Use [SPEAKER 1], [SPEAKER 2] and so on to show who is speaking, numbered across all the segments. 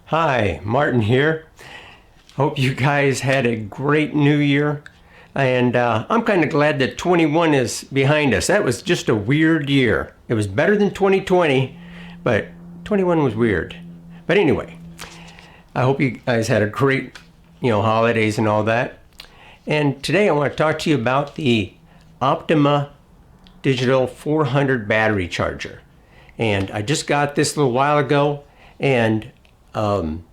[SPEAKER 1] Hi, Martin here. Hope you guys had a great new year. And I'm kind of glad that 21 is behind us. That was just a weird year. It was better than 2020, but 21 was weird. But anyway, I hope you guys had a great, holidays and all that. And today I want to talk to you about the Optima Digital 400 battery charger. And I just got this a little while ago, and I'm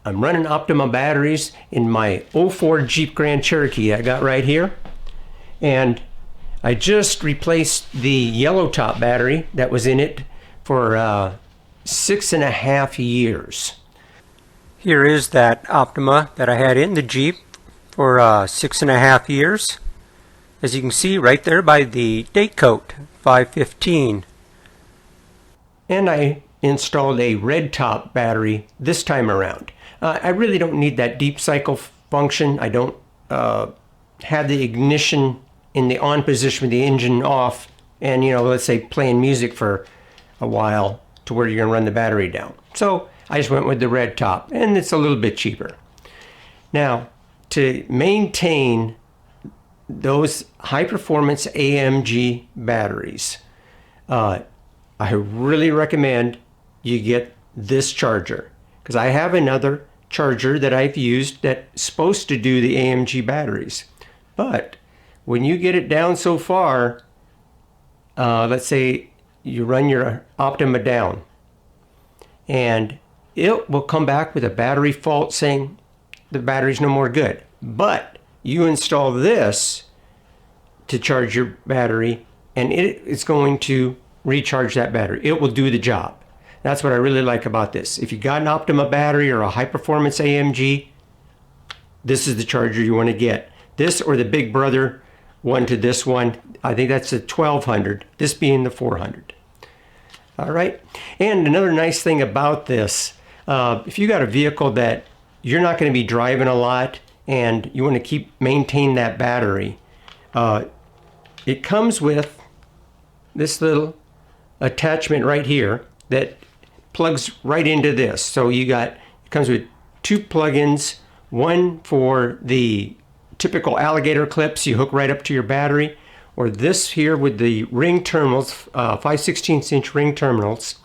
[SPEAKER 1] running Optima batteries in my '04 Jeep Grand Cherokee I got right here. And I just replaced the yellow top battery that was in it for 6.5 years. Here is that Optima that I had in the Jeep for 6.5 years. As you can see right there by the date coat, 515. And I installed a red top battery this time around. I really don't need that deep cycle function. I don't have the ignition in the on position with the engine off and, let's say playing music for a while to where you're going to run the battery down. So I just went with the red top, and it's a little bit cheaper. Now, to maintain those high performance AMG batteries, I really recommend you get this charger, because I have another charger that I've used that's supposed to do the AMG batteries. But when you get it down so far, let's say you run your Optima down, and it will come back with a battery fault saying the battery's no more good. But you install this to charge your battery, and it's going to recharge that battery. It will do the job. That's what I really like about this. If you got an Optima battery or a high performance AMG, this is the charger you want to get. This or the big brother one to this one. I think that's a 1200, this being the 400. All right. And another nice thing about this, if you got a vehicle that you're not going to be driving a lot and you want to maintain that battery, it comes with this little attachment right here that plugs right into this. So it comes with two plugins, one for the typical alligator clips you hook right up to your battery, or this here with the ring terminals, 5/16 inch ring terminals.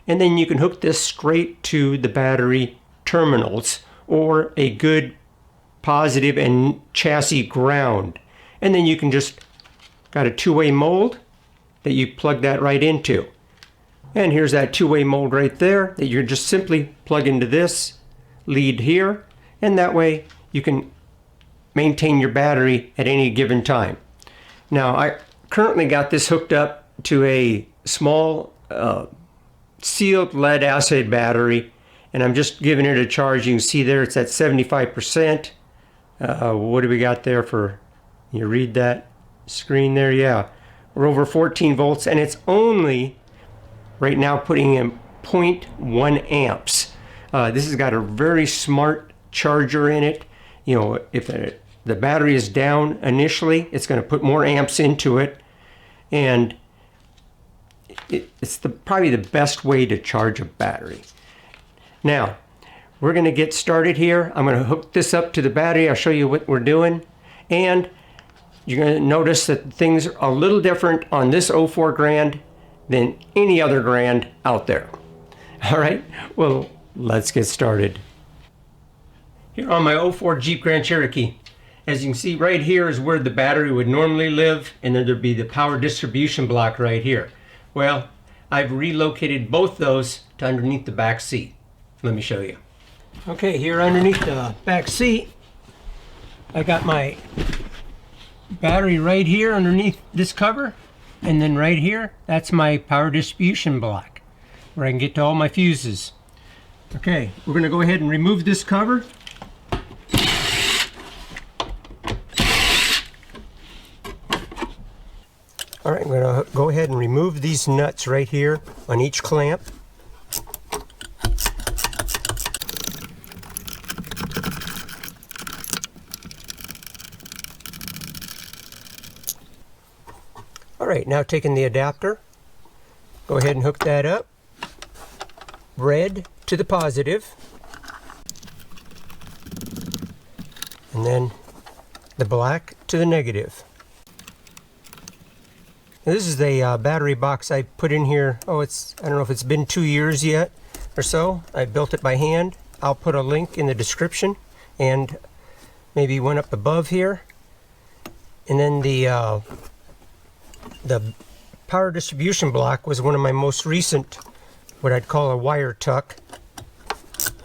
[SPEAKER 1] And then you can hook this straight to the battery terminals or a good positive and chassis ground. And then you can just got a two-way mold that you plug that right into. And here's that two-way mold right there that you're just simply plug into this lead here, and that way you can maintain your battery at any given time. Now, I currently got this hooked up to a small sealed lead acid battery, and I'm just giving it a charge. You can see there it's at 75%. What do we got there for, you read that screen there? Yeah, we're over 14 volts, and it's only right now putting in 0.1 amps. This has got a very smart charger in it. If the battery is down initially, it's going to put more amps into it, and it's probably the best way to charge a battery. Now, we're going to get started here. I'm going to hook this up to the battery. I'll show you what we're doing, and you're going to notice that things are a little different on this '04 Grand than any other Grand out there. All right, well, let's get started. Here on my '04 Jeep Grand Cherokee, as you can see right here is where the battery would normally live, and then there'd be the power distribution block right here. Well, I've relocated both those to underneath the back seat. Let me show you. Okay, here underneath the back seat, I got my battery right here underneath this cover, and then right here, that's my power distribution block where I can get to all my fuses. Okay, we're going to go ahead and remove this cover. All right, I'm going to go ahead and remove these nuts right here on each clamp. All right, now taking the adapter, go ahead and hook that up. Red to the positive, and then the black to the negative. Now, this is the battery box I put in here. Oh, I don't know if it's been 2 years yet or so. I built it by hand. I'll put a link in the description and maybe one up above here. And then the power distribution block was one of my most recent, what I'd call a wire tuck.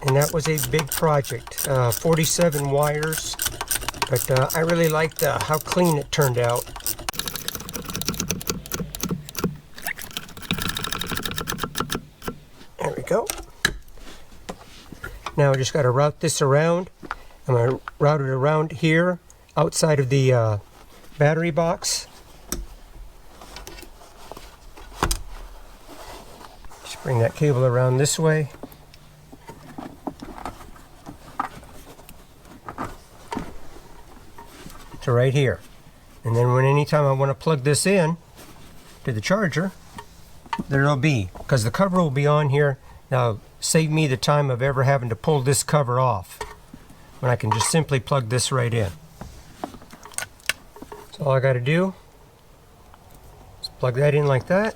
[SPEAKER 1] And that was a big project, 47 wires. But I really liked how clean it turned out. There we go. Now I just got to route this around. I'm going to route it around here, outside of the battery box. Just bring that cable around this way. To right here. And then anytime I want to plug this in to the charger, there it'll be, because the cover will be on here. Now save me the time of ever having to pull this cover off when I can just simply plug this right in. So all I got to do is plug that in like that.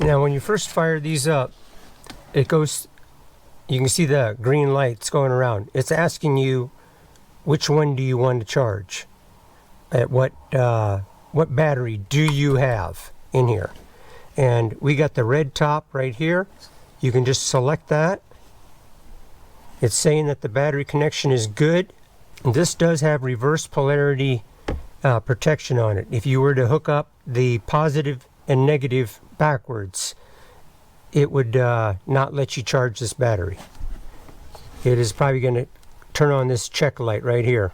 [SPEAKER 1] Now when you first fire these up, it goes, you can see the green lights going around. It's asking you which one do you want to charge, at what battery do you have in here. And we got the red top right here. You can just select that. It's saying that the battery connection is good. And this does have reverse polarity protection on it. If you were to hook up the positive and negative backwards, it would not let you charge this battery. It is probably going to turn on this check light right here.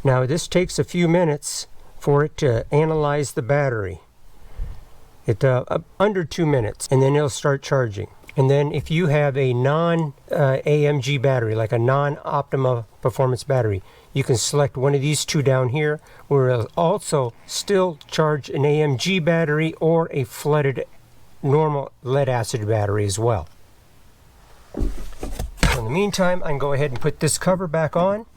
[SPEAKER 1] Now this takes a few minutes for it to analyze the battery. It under 2 minutes, and then it'll start charging. And then if you have a non-AMG battery, like a non-Optima performance battery, you can select one of these two down here, where it'll also still charge an AMG battery or a flooded normal lead acid battery as well. So in the meantime, I can go ahead and put this cover back on.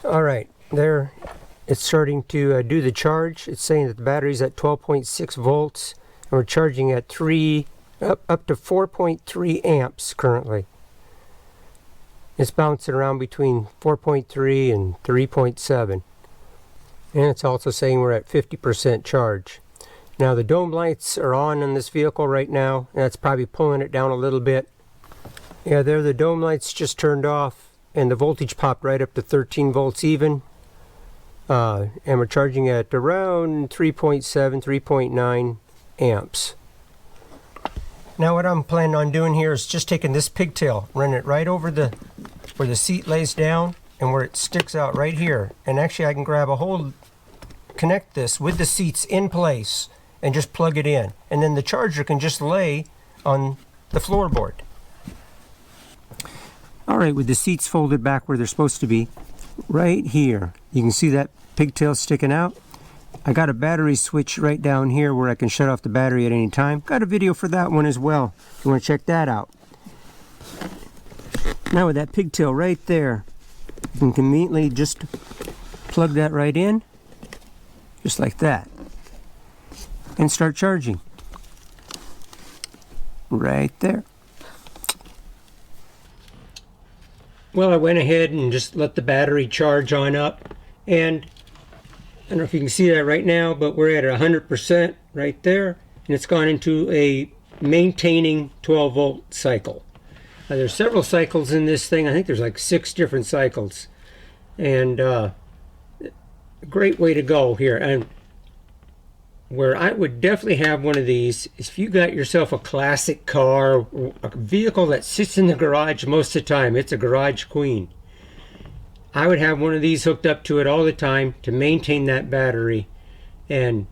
[SPEAKER 1] All right, there it's starting to do the charge. It's saying that the battery's at 12.6 volts, and we're charging at up to 4.3 amps currently. It's bouncing around between 4.3 and 3.7. And it's also saying we're at 50% charge. Now the dome lights are on this vehicle right now, and that's probably pulling it down a little bit. Yeah, there the dome lights just turned off, and the voltage popped right up to 13 volts even. And we're charging at around 3.7, 3.9 amps. Now what I'm planning on doing here is just taking this pigtail, running it right over where the seat lays down and where it sticks out right here. And actually I can grab a hold, connect this with the seats in place and just plug it in. And then the charger can just lay on the floorboard. All right, with the seats folded back where they're supposed to be, right here, you can see that pigtail sticking out. I got a battery switch right down here where I can shut off the battery at any time. Got a video for that one as well, if you want to check that out. Now with that pigtail right there, you can conveniently just plug that right in, just like that, and start charging. Right there. Well, I went ahead and just let the battery charge on up, and I don't know if you can see that right now, but we're at 100% right there, and it's gone into a maintaining 12 volt cycle. There's several cycles in this thing. I think there's like 6 different cycles, and a great way to go here. And where I would definitely have one of these is if you got yourself a classic car, a vehicle that sits in the garage most of the time. It's a garage queen. I would have one of these hooked up to it all the time to maintain that battery and,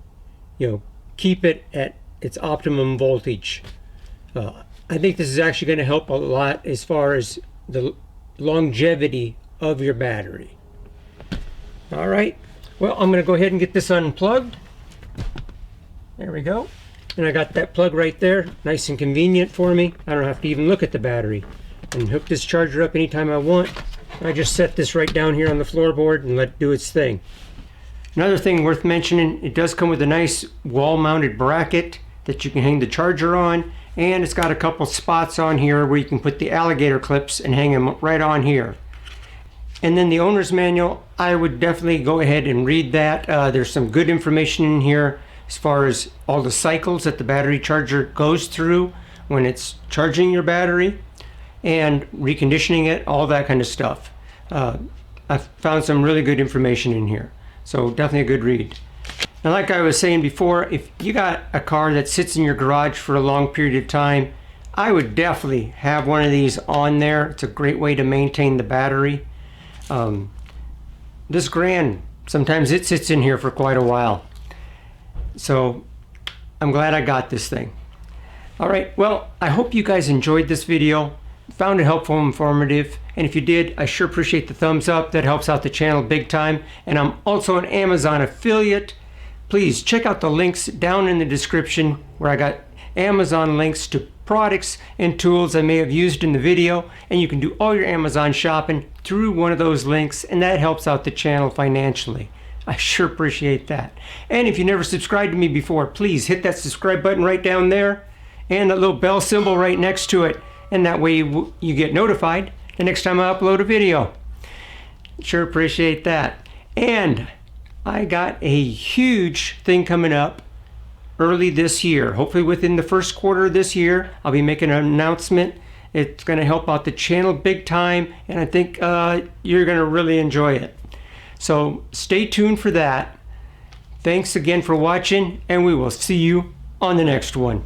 [SPEAKER 1] you know, keep it at its optimum voltage. I think this is actually going to help a lot as far as the longevity of your battery. All right, well, I'm going to go ahead and get this unplugged. There we go. And I got that plug right there, nice and convenient for me. I don't have to even look at the battery. And hook this charger up anytime I want. I just set this right down here on the floorboard and let it do its thing. Another thing worth mentioning, it does come with a nice wall-mounted bracket that you can hang the charger on, and it's got a couple spots on here where you can put the alligator clips and hang them right on here. And then the owner's manual, I would definitely go ahead and read that. There's some good information in here as far as all the cycles that the battery charger goes through when it's charging your battery and reconditioning it, all that kind of stuff. I've found some really good information in here, so definitely a good read. Now, like I was saying before, if you got a car that sits in your garage for a long period of time, I would definitely have one of these on there. It's a great way to maintain the battery. This Grand, sometimes it sits in here for quite a while. So I'm glad I got this thing. All right, well, I hope you guys enjoyed this video, found it helpful and informative, and if you did, I sure appreciate the thumbs up. That helps out the channel big time. And I'm also an Amazon affiliate. Please check out the links down in the description where I got Amazon links to products and tools I may have used in the video, and you can do all your Amazon shopping through one of those links, and that helps out the channel financially. I sure appreciate that. And if you never subscribed to me before, please hit that subscribe button right down there and that little bell symbol right next to it, and that way you get notified the next time I upload a video. Sure appreciate that. And I got a huge thing coming up early this year. Hopefully within the first quarter of this year, I'll be making an announcement. It's going to help out the channel big time, and I think you're going to really enjoy it. So stay tuned for that. Thanks again for watching, and we will see you on the next one.